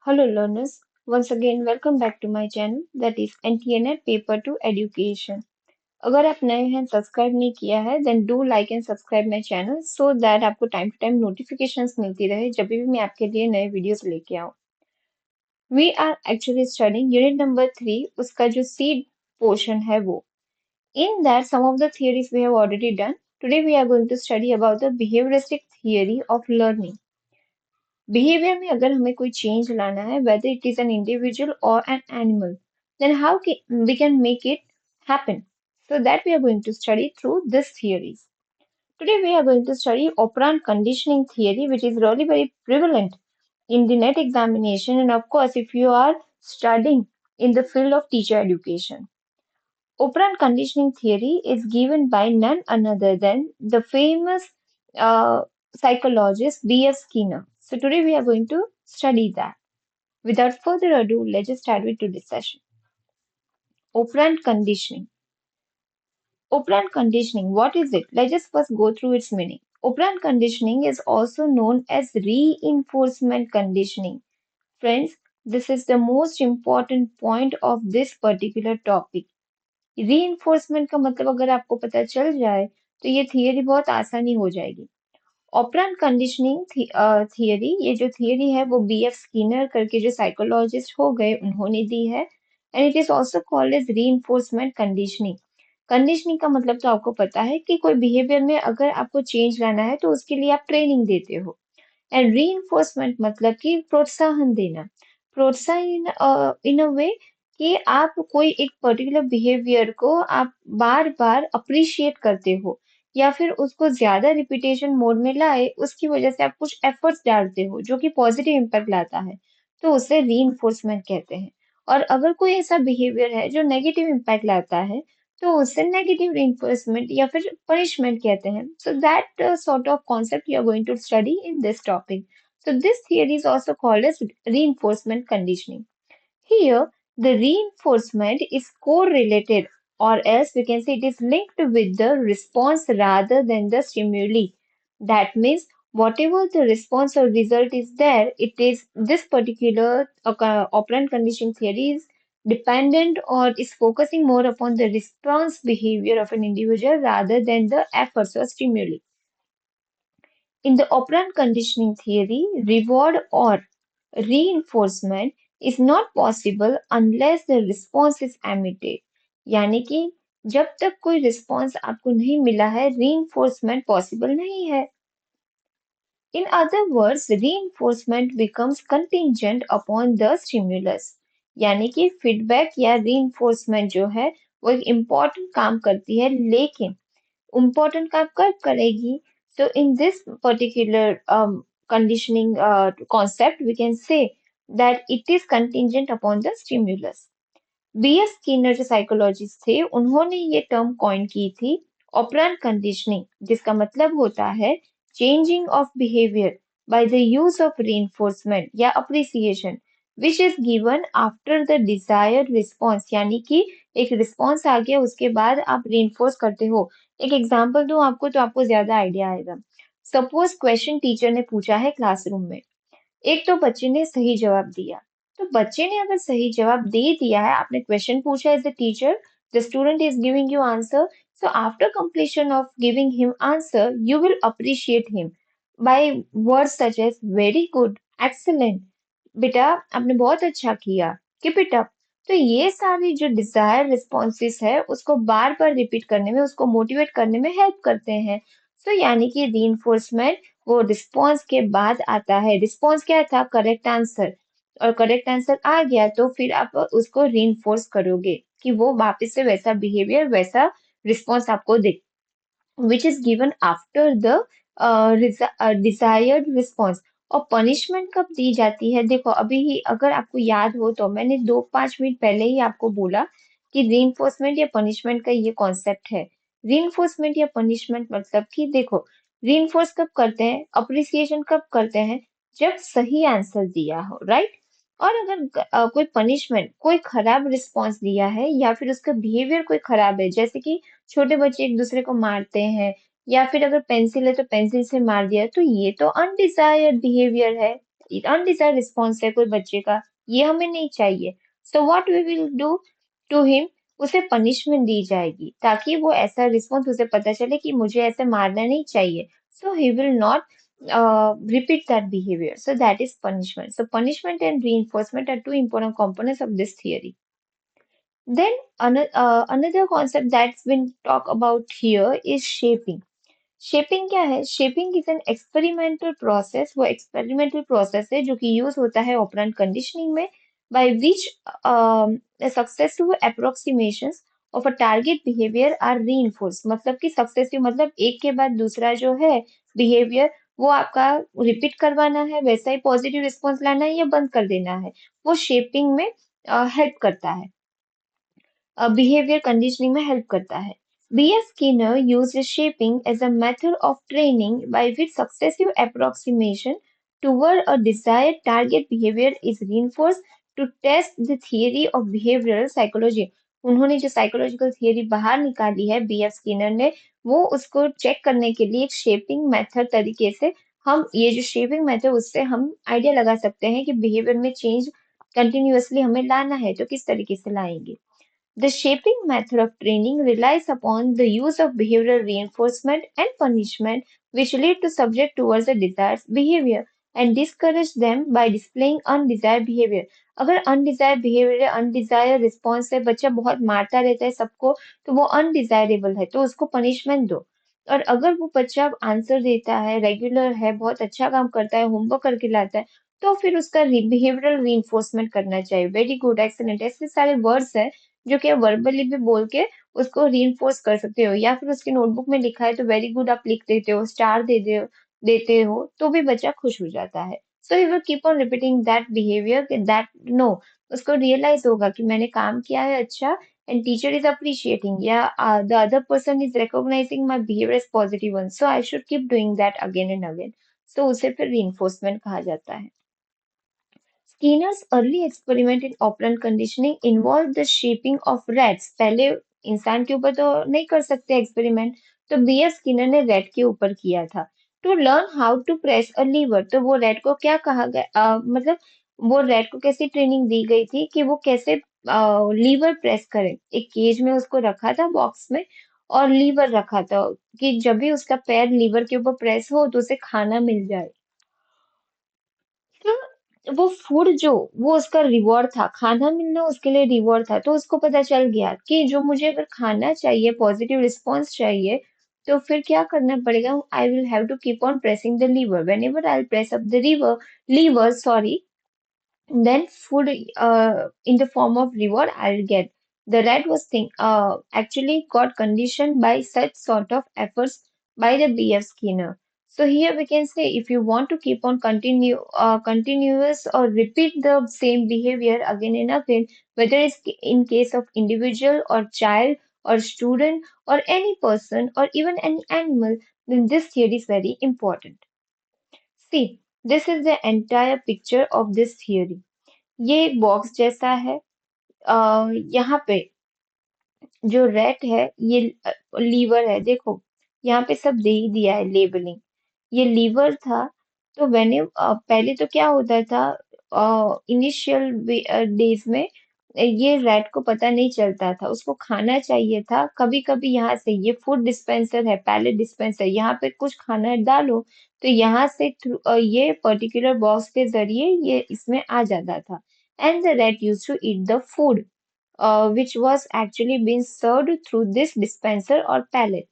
Hello learners, once again welcome back to my channel that is NTNet Paper to Education. अगर आप नए हैं subscribe नहीं किया है then do like and subscribe my channel so that आपको time to time notifications मिलती रहे जब भी मैं आपके लिए नए वीडियोस लेके आऊँ. We are actually studying unit number 3 उसका जो सीड पोर्शन है वो. In that some of the theories we have already done. Today we are going to study about the behavioristic theory of learning. Behaviour में अगर हमें कोई change लाना है whether it is an individual or an animal then we can make it happen, so that we are going to study through this theories. Today we are going to study operant conditioning theory, which is really very prevalent in the net examination, and of course if you are studying in the field of teacher education. Operant conditioning theory is given by none other than the famous uh, psychologist B.F. Skinner. So today we are going to study that. Without further ado, let's just start with today's session. Operant conditioning. Operant conditioning, what is it? Let's just first go through its meaning. Operant conditioning is also known as reinforcement conditioning. Friends, this is the most important point of this particular topic. Reinforcement का मतलब अगर आपको पता चल जाए तो ये theory बहुत आसानी हो जाएगी. ऑपरेंट कंडीशनिंग थियरी, ये जो थियरी है वो बी एफ स्किनर करके जो साइकोलॉजिस्ट हो गए उन्होंने दी है, and it is also called as reinforcement conditioning. Conditioning का मतलब तो आपको पता है कि कोई बिहेवियर में अगर आपको चेंज लाना है तो उसके लिए आप ट्रेनिंग देते हो. एंड रीइंफोर्समेंट मतलब कि प्रोत्साहन देना. प्रोत्साहन इन अ वे कि आप कोई एक पर्टिकुलर बिहेवियर को आप बार बार अप्रिशिएट करते हो या फिर उसको ज्यादा रिपीटेशन मोड में लाए उसकी वजह से आप कुछ एफर्ट्स डालते हो जो कि पॉजिटिव इम्पैक्ट लाता है, तो उसे रीइंफोर्समेंट कहते हैं. और अगर कोई ऐसा बिहेवियर है जो नेगेटिव इम्पैक्ट लाता है तो उसे नेगेटिव reinforcement या फिर punishment कहते हैं. So that sort of concept you are going to study in this topic. So this theory is also called as reinforcement conditioning. Here, the reinforcement is correlated, or else we can say it is linked with the response rather than the stimuli. That means whatever the response or result is there, it is this particular operant conditioning theory is dependent or is focusing more upon the response behavior of an individual rather than the efforts or stimuli. In the operant conditioning theory, reward or reinforcement is not possible unless the response is emitted. यानी कि जब तक कोई response आपको नहीं मिला है reinforcement possible नहीं है. In other words, reinforcement becomes contingent upon the stimulus. यानी कि फीडबैक या reinforcement जो है वो एक इम्पॉर्टेंट काम करती है, लेकिन इम्पोर्टेंट काम कब करेगी? So in this particular conditioning concept, we can say that it is contingent upon the stimulus. B.S. Skinner जो साइकोलॉजिस्ट थे उन्होंने ये टर्म कॉइन की थी ऑपरेंट कंडीशनिंग, जिसका मतलब होता है changing of behaviour by the use of reinforcement या appreciation which is given after the desired response. यानी कि एक रिस्पॉन्स आ गया उसके बाद आप reinforce करते हो. एक एग्जाम्पल दूं आपको तो आपको ज्यादा आइडिया आएगा. सपोज क्वेश्चन टीचर ने पूछा है क्लासरूम में, एक तो बच्चे ने सही जवाब दिया. तो बच्चे ने अगर सही जवाब दे दिया है, आपने क्वेश्चन पूछा as a teacher, the student is giving you answer, so after completion of giving him answer you will appreciate him by words such as very good, excellent, बेटा आपने बहुत अच्छा किया, keep it up. तो ये सारी जो डिजायर रिस्पॉन्सेस है उसको बार बार रिपीट करने में, उसको मोटिवेट करने में हेल्प करते हैं. सो यानी कि रीइंफोर्समेंट वो रिस्पॉन्स के बाद आता है. रिस्पॉन्स क्या था? Correct answer. और करेक्ट आंसर आ गया तो फिर आप उसको रीइंफोर्स करोगे कि वो वापस से वैसा बिहेवियर, वैसा रिस्पॉन्स आपको दे, which is given after the desired response. और पनिशमेंट कब दी जाती है? देखो अभी ही अगर आपको याद हो तो मैंने 2-5 मिनट पहले ही आपको बोला कि रीइंफोर्समेंट या पनिशमेंट का ये कॉन्सेप्ट है. रीइंफोर्समेंट या पनिशमेंट मतलब कि देखो, रीइंफोर्स कब करते हैं, अप्रिसिएशन कब करते हैं? जब सही आंसर दिया हो, राइट. और अगर कोई पनिशमेंट, कोई खराब रिस्पॉन्स दिया है या फिर उसका बिहेवियर कोई खराब है, जैसे कि छोटे बच्चे एक दूसरे को मारते हैं या फिर अगर पेंसिल है तो पेंसिल से मार दिया, तो ये तो अनडिजायर्ड बिहेवियर है. अनडिजायर्ड रिस्पॉन्स है कोई बच्चे का, ये हमें नहीं चाहिए। So what we will do to him, उसे पनिशमेंट दी जाएगी ताकि वो ऐसा रिस्पॉन्स, उसे पता चले कि मुझे ऐसे मारना नहीं चाहिए। So he will not repeat that behavior. So that is punishment. So punishment and reinforcement are two important components of this theory. Then another concept that's been talked about here is shaping. Shaping क्या है? Shaping is an experimental process, वो experimental process है जो कि use होता है operant conditioning में, by which successive approximations of a target behaviour are reinforce. मतलब कि सक्सेसिव मतलब एक के बाद दूसरा जो है बिहेवियर, वो आपका रिपीट करवाना है, वैसा ही पॉजिटिव रिस्पॉन्स लाना है या बंद कर देना है, वो शेपिंग में हेल्प करता है, बिहेवियर कंडीशनिंग में हेल्प करता है। B.F. Skinner used shaping as a method of training by which successive approximation toward a desired target behavior is reinforced to test the theory of behavioral psychology. उन्होंने जो psychological theory बाहर निकाली है B F Skinner ने, वो उसको check करने के लिए एक शेपिंग मेथड तरीके से, हम ये जो शेपिंग मेथड, उससे हम आइडिया लगा सकते हैं कि बिहेवियर में चेंज कंटिन्यूअसली हमें लाना है तो किस तरीके से लाएंगे। The shaping method of training relies upon the use of behavioral reinforcement and punishment, which lead to subject towards a desired behavior and discourage them by displaying undesired behavior. अगर undesired behavior, undesired response है, बच्चा बहुत मारता रहता है सबको, तो वो undesirable है, तो उसको पनिशमेंट दो। और अगर वो बच्चा आंसर देता है, रेगुलर है, बहुत अच्छा काम करता है, होमवर्क करके लाता है, तो फिर उसका बिहेवियरल रीइंफोर्समेंट करना चाहिए। वेरी गुड, एक्सीलेंट, ऐसे सारे वर्ड्स हैं जो कि आप वर्बली भी बोल के उसको रीइंफोर्स कर सकते हो, या फिर उसकी नोटबुक में लिखा है तो वेरी गुड आप लिख देते हो, स्टार देते हो तो भी बच्चा खुश हो जाता है। So he will keep on repeating that behaviour, that no, उसको रियलाइज होगा कि मैंने काम किया है अच्छा, एंड टीचर इज अप्रिशिएटिंग, या the other person is recognising my behaviour as positive one, so I should keep doing that again and again. सो उसे फिर रीइंफोर्समेंट कहा जाता है। Skinner's early experiment in operant conditioning involved the shaping of rats. पहले इंसान के ऊपर तो नहीं कर सकते एक्सपेरिमेंट, तो B.F. स्किनर ने रैट के ऊपर किया था। To learn how to press a lever, तो वो रैट को क्या कहा गया, मतलब वो रैट को कैसी ट्रेनिंग दी गई थी कि वो कैसे लीवर प्रेस करे। एक केज में उसको रखा था, बॉक्स में, और लीवर रखा था कि जब भी उसका पैर लीवर के ऊपर प्रेस हो तो उसे खाना मिल जाए। तो वो फूड जो, वो उसका रिवॉर्ड था, खाना मिलना उसके लिए रिवॉर्ड था, तो उसको पता चल गया कि जो मुझे अगर खाना चाहिए, पॉजिटिव रिस्पॉन्स चाहिए, तो फिर क्या करना पड़ेगा, I will have to keep on pressing the lever, whenever I press up the lever, sorry, then food in the form of reward I'll get. The rat was actually got conditioned by such sort of efforts by the B.F. Skinner. So here we can say if you want to keep on continuous or repeat the same behavior again and again, whether it's in case of individual or child or student or any person or even any animal, then this theory is very important. See, this is the entire picture of this theory. ये एक box जैसा है। यहाँ पे जो rate है, ये liver है, देखो यहाँ पे सब दे ही दिया है लेबलिंग। ये लीवर था, तो मैंने पहले तो क्या होता था, इनिशियल डेज में ये रैट को पता नहीं चलता था, उसको खाना चाहिए था। कभी कभी यहाँ से, ये फूड डिस्पेंसर है, पैलेट डिस्पेंसर, यहाँ पे कुछ खाना डालो तो यहाँ से ये पर्टिकुलर बॉक्स के जरिए ये इसमें आ जाता था, and the rat use to eat the food which was actually being served through this dispenser और pallet।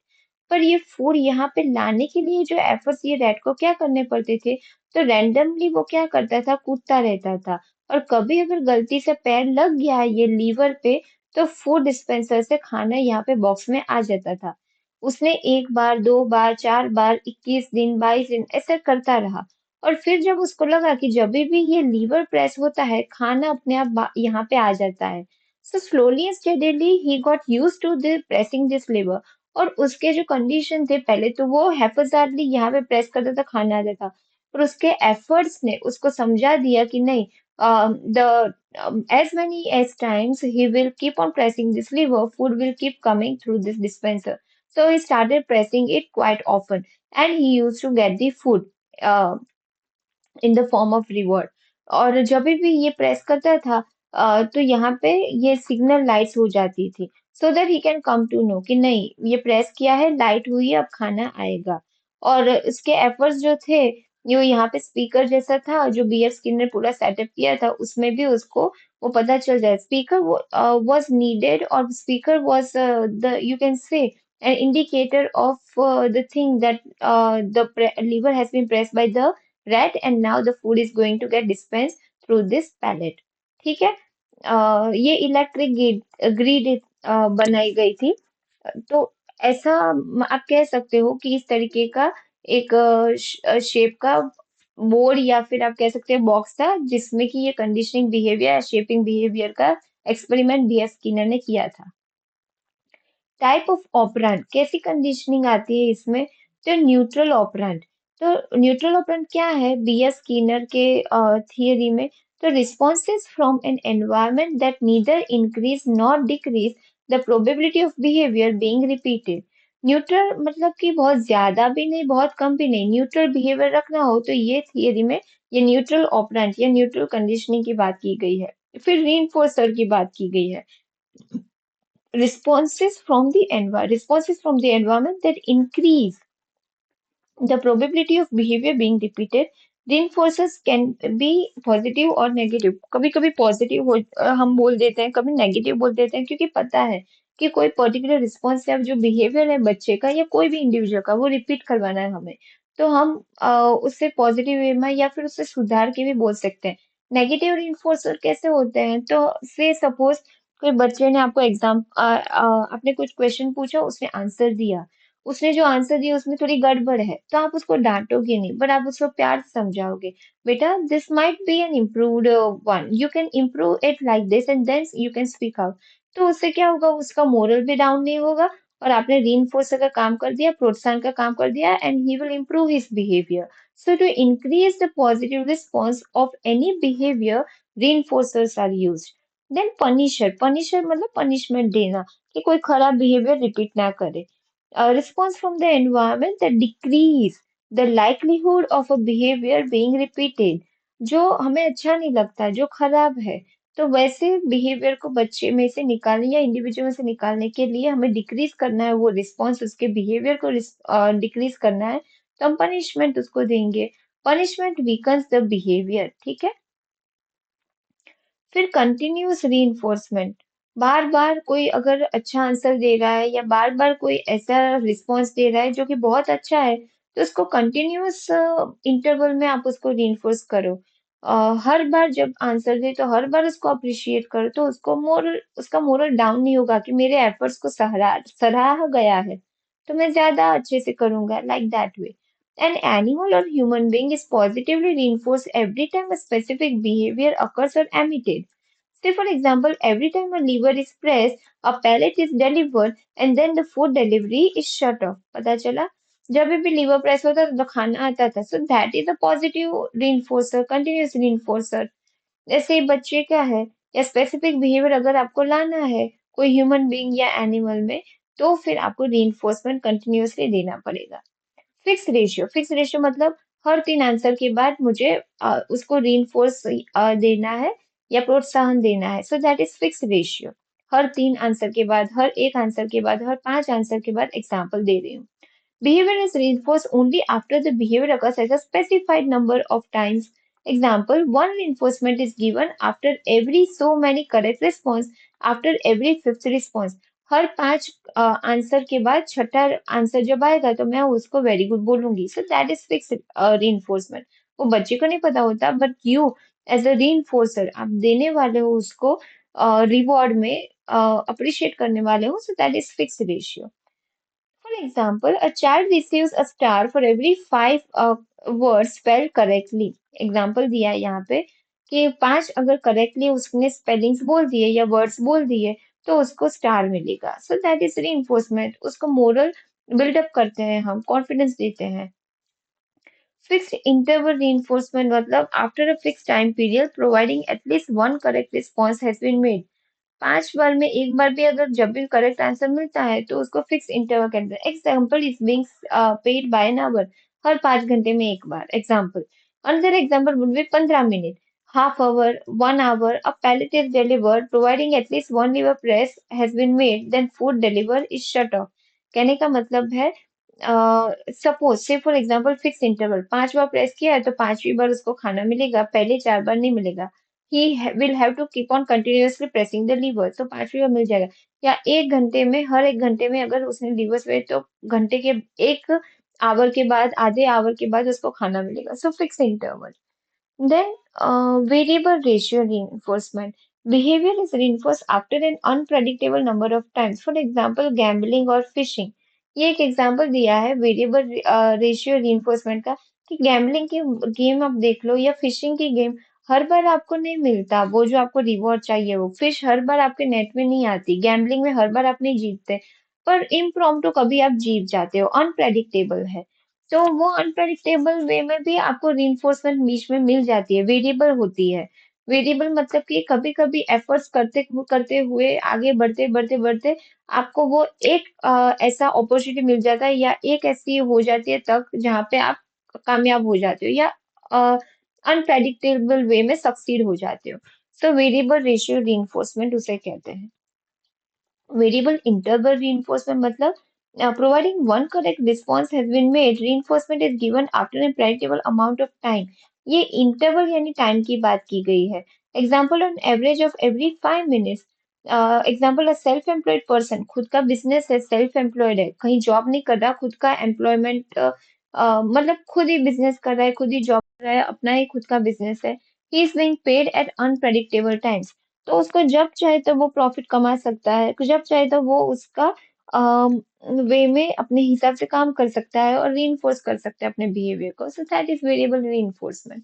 पर ये फूड यहाँ पे लाने के लिए जो एफर्ट्स ये रैट को क्या करने पड़ते थे, तो रैंडमली वो क्या करता था, कूदता रहता था, और कभी अगर गलती से पैर लग गया ये लीवर पे, तो फूड डिस्पेंसर से खाना यहाँ पे बॉक्स में आ जाता था। उसने एक बार, दो बार, चार बार, 21 दिन, 22 दिन ऐसा करता रहा, और फिर जब उसको लगा कि जब भी ये लीवर प्रेस होता है, खाना अपने आप यहाँ पे आ जाता है। So slowly and steadily he got used to the pressing this lever। और उसके जो कंडीशन थे, पहले तो वो हैफाजardly यहाँ पे प्रेस करता था, खाना आता था, पर उसके एफर्ट्स ने उसको समझा दिया कि नहीं, the as many as times he will keep on pressing this lever, food will keep coming through this dispenser. So he started pressing it quite often and he used to get the food. Uh, in the form of reward. और जब भी ये press करता था तो यहाँ पे ये सिग्नल लाइट्स हो जाती थी, so that he can come to know कि नहीं ये प्रेस किया है, लाइट हुई है, अब खाना आएगा। और इसके एफर्ट्स जो थे, जो यहाँ पे स्पीकर जैसा था जो बी एफ स्किनर ने पूरा सेटअप किया था, उसमें भी उसको वो पता चल जाए speaker was needed, or speaker was the you can say an indicator of the thing that lever has been pressed by the rat and now the food is going to get dispensed through this pallet। ठीक है। ये electric grid बनाई गई थी। तो ऐसा आप कह सकते हो कि इस तरीके का एक शेप का बोर्ड या फिर आप कह सकते हैं बॉक्स था जिसमें कि ये कंडीशनिंग बिहेवियर या शेपिंग बिहेवियर का एक्सपेरिमेंट बीएफ स्किनर ने किया था। टाइप ऑफ ऑपरेंड, कैसी कंडीशनिंग आती है इसमें? तो न्यूट्रल ऑपरेंड। तो न्यूट्रल ऑपरेंड क्या है बीएस स्किनर के थियरी में? तो responses from an environment that neither increase not decrease the probability of behaviour being repeated. Neutral मतलब कि बहुत ज्यादा भी नहीं बहुत कम भी नहीं, न्यूट्रल बिहेवियर रखना हो तो ये थियरी में ये न्यूट्रल ऑपरेंट या न्यूट्रल कंडीशनिंग की बात की गई है। फिर रीइंफोर्सर की बात की गई है। Responses from the environment that increase the probability of behavior being repeated। Reinforcers can be positive और negative। कभी कभी पॉजिटिव हम बोल देते हैं, कभी नेगेटिव बोल देते हैं, क्योंकि पता है कि कोई पर्टिकुलर रिस्पॉन्स या जो बिहेवियर है बच्चे का या कोई भी इंडिविजुअल का वो रिपीट करवाना है हमें। तो हम उससे पॉजिटिव वे में या फिर उससे सुधार के भी बोल सकते हैं। नेगेटिव रिइंफोर्सर कैसे होते हैं? तो से सपोज कोई बच्चे ने आपको आपने कुछ क्वेश्चन पूछा, उसने आंसर दिया, उसने जो आंसर दिया उसमें थोड़ी गड़बड़ है, तो आप उसको डांटोगे नहीं, बट आप उसको प्यार से समझाओगे, बेटा this might be an improved one, you can improve it like this and then you can speak out. तो उससे क्या होगा, उसका मोरल भी डाउन नहीं होगा और आपने रीइंफोर्सर का काम कर दिया, प्रोत्साहन का काम कर दिया, and he will improve his behaviour. So to increase the positive response of any behaviour, reinforcers are used. Then punisher, punisher मतलब पनिशमेंट देना, कि कोई खराब बिहेवियर रिपीट ना करे। A response from the environment that decrease the likelihood of a behavior being repeated। जो हमें अच्छा नहीं लगता, जो खराब है, तो वैसे बिहेवियर को बच्चे में से निकालने या इंडिविजुअल में से निकालने के लिए हमें डिक्रीज करना है, वो रिस्पॉन्स उसके बिहेवियर को डिक्रीज करना है, तो हम पनिशमेंट उसको देंगे। Punishment weakens the behaviour. ठीक है। फिर कंटिन्यूअस रीइंफोर्समेंट, बार बार कोई अगर अच्छा आंसर दे रहा है या बार बार कोई ऐसा रिस्पॉन्स दे रहा है जो कि बहुत अच्छा है, तो उसको कंटिन्यूअस इंटरवल में आप उसको रीइंफोर्स करो। हर बार जब आंसर दे तो हर बार उसको अप्रिशिएट करो, तो उसका मोरल डाउन नहीं होगा कि मेरे एफर्ट्स को सराहा गया है, तो मैं ज्यादा अच्छे से करूंगा, like that way. An animal or human being is positively reinforced every time a specific behavior occurs or emitted। Say, for example, every time a lever is pressed, a pallet is delivered, and then the food delivery is shut off। पता चला? जब भी liver press होता था तो खाना आता था। So that is a positive reinforcer, continuous reinforcer। जैसे ही बच्चे का है या स्पेसिफिक बिहेवियर अगर आपको लाना है कोई ह्यूमन बीइंग या एनिमल में, तो फिर आपको रीइंफोर्समेंट कंटिन्यूअसली देना पड़ेगा। फिक्स रेशियो, फिक्स रेशियो मतलब हर 3 आंसर के बाद मुझे उसको रीइंफोर्स देना है या प्रोत्साहन देना है। सो that is fix ratio. Her 3 answer के बाद, हर 1 आंसर के बाद, हर 5 आंसर के बाद एग्जाम्पल दे रही हूँ। Behavior is reinforced only after the behavior occurs at a specified number of times। Example, one reinforcement is given after every so many correct response, after every fifth response। Her 5 answer के बाद छठा answer जब आएगा तो मैं उसको very good बोलूंगी। So that is fix reinforcement। वो बच्चे को नहीं पता होता, but you as a reinforcer आप देने वाले हो उसको रिवॉर्ड में, अप्रिशिएट करने वाले हो। सो that is fix ratio. For example, a child receives a star for every 5 words spelled correctly। Example दिया है यहाँ पे कि 5 अगर करेक्टली उसने स्पेलिंग्स बोल दिए या वर्ड्स बोल दिए तो उसको स्टार मिलेगा। So that is reinforcement. उसको मोरल बिल्डअप करते हैं, हम कॉन्फिडेंस देते हैं। फिक्स्ड इंटरवल reinforcement मतलब after a fix time period providing at least one correct response has been made. 5 बार में एक बार भी अगर जब भी करेक्ट आंसर मिलता है तो उसको फिक्स इंटरवल कहते हैं। Example is being paid by an hour, हर 5 घंटे में एक बार। Example, Another example would be 15 minutes, half hour, 1 hour. A pallet is delivered, providing at least one lever press has been made, then food deliver is shut off. कहने का मतलब है suppose से for example fix interval 5 bar press किया है तो 5वीं बार उसको खाना मिलेगा, पहले 4 बार नहीं मिलेगा. He will have to keep on continuously pressing the lever, तो 5वीं बार मिल जाएगा. या 1 घंटे में, हर 1 घंटे में अगर उसने लीवर पे तो घंटे के 1 आवर के बाद, आधे आवर के बाद उसको खाना मिलेगा. So fix interval. Then, variable ratio reinforcement. Behavior is reinforced after an unpredictable number of times. For example, gambling or fishing. ये एक एग्जांपल दिया है वेरिएबल रेशियो reinforcement का कि गैम्बलिंग की गेम आप देख लो या फिशिंग की गेम, हर बार आपको नहीं मिलता वो जो आपको रिवॉर्ड चाहिए. वो फिश हर बार आपके नेट में नहीं आती, गैम्बलिंग में हर बार आप नहीं जीतते, पर इम्प्रॉम्प्टू कभी आप जीत जाते हो. अनप्रेडिक्टेबल है, तो वो अनप्रेडिक्टेबल वे में भी आपको रीइंफोर्समेंट बीच में मिल जाती है, वेरिएबल होती है. वेरिएबल मतलब कि कभी कभी एफर्ट्स करते हुए आगे बढ़ते बढ़ते बढ़ते आपको वो एक ऐसा अपॉर्चुनिटी मिल जाता है या एक ऐसी हो जाती है तक जहाँ पे आप कामयाब हो जाते हो या अनप्रेडिक्टेबल वे में सक्सीड हो जाते हो. सो वेरिएबल रेशियो रीइंफोर्समेंट उसे कहते हैं. Variable interval reinforcement मतलब providing one correct response has been made, reinforcement is given after a predictable amount of time. ये interval यानी time की बात की गई है. Example on average of every 5 minutes. Example a self employed person, खुद का business है, self employed है, कहीं job नहीं कर रहा, खुद का employment मतलब खुद ही business कर रहा है, खुद ही job कर रहा है, अपना ही खुद का business है. He is being paid at unpredictable times. तो उसको जब चाहे तो वो प्रॉफिट कमा सकता है, जब चाहे तो वो उसका वे में अपने हिसाब से काम कर सकता है और रीइंफोर्स कर सकता है अपने बिहेवियर को. सो that is variable reinforcement.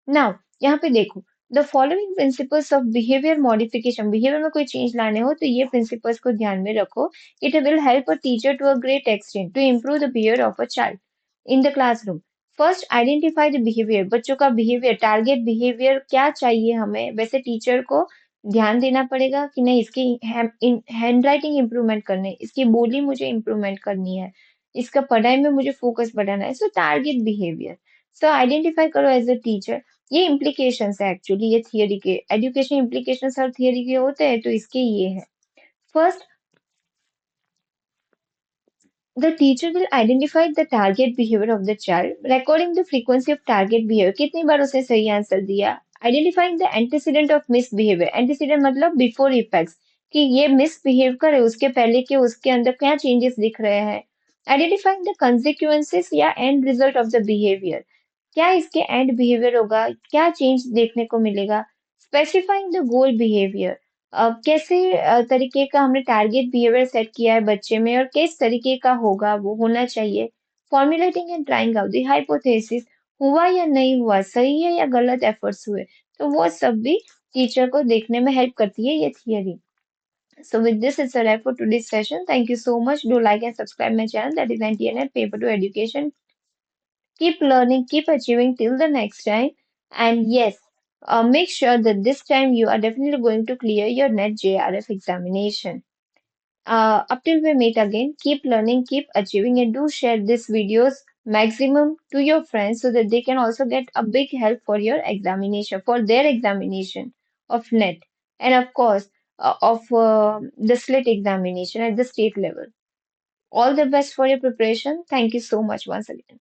Now यहाँ पे देखो, the following principles of behaviour modification. Behaviour में कोई चेंज लाने हो तो ये प्रिंसिपल्स को ध्यान में रखो. It will help a teacher to a great extent to improve the behaviour of a child in the classroom. First, identify the behaviour. बच्चों का बिहेवियर, टारगेट बिहेवियर क्या चाहिए हमें. वैसे टीचर को ध्यान देना पड़ेगा कि नहीं, इसकी हैंड राइटिंग इंप्रूवमेंट करनी है, इसकी बोली मुझे इंप्रूवमेंट करनी है, इसका पढ़ाई में मुझे फोकस बढ़ाना है. सो टारगेट बिहेवियर. सो आइडेंटिफाई करो एज अ टीचर. ये इम्प्लीकेशंस है एक्चुअली, ये थियरी के, एजुकेशन इम्प्लीकेशंस हर थियरी के होते हैं तो इसके ये है. First, the teacher will identify the target behavior of the child, recording the frequency of target behavior. कितनी बार उसने सही आंसर दिया. Identifying the antecedent of misbehavior. Antecedent मतलब before effects, कि ये misbehave करे, उसके पहले के उसके अंदर क्या changes दिख रहे हैं. Identifying the consequences या end result of the behavior. क्या इसके एंड बिहेवियर होगा, क्या चेंज देखने को मिलेगा. Specifying the goal behaviour. कैसे तरीके का हमने टारगेट बिहेवियर सेट किया है बच्चे में और किस तरीके का होगा वो होना चाहिए. Formulating and trying out the hypothesis. हुआ या नहीं हुआ, सही है या गलत एफर्ट्स हुए, तो वो सब भी टीचर को देखने में हेल्प करती है ये theory. So with this, it's a wrap for today's session. Thank you so much. Do like and subscribe my channel, that is NTNet Paper to Education. Keep learning, keep achieving till the next time. And yes, make sure that this time you are definitely going to clear your NET JRF examination. Up till we meet again, keep learning, keep achieving, and do share these videos maximum to your friends so that they can also get a big help for your examination, for their examination of NET, and of course, of the SLIT examination at the state level. All the best for your preparation. Thank you so much once again.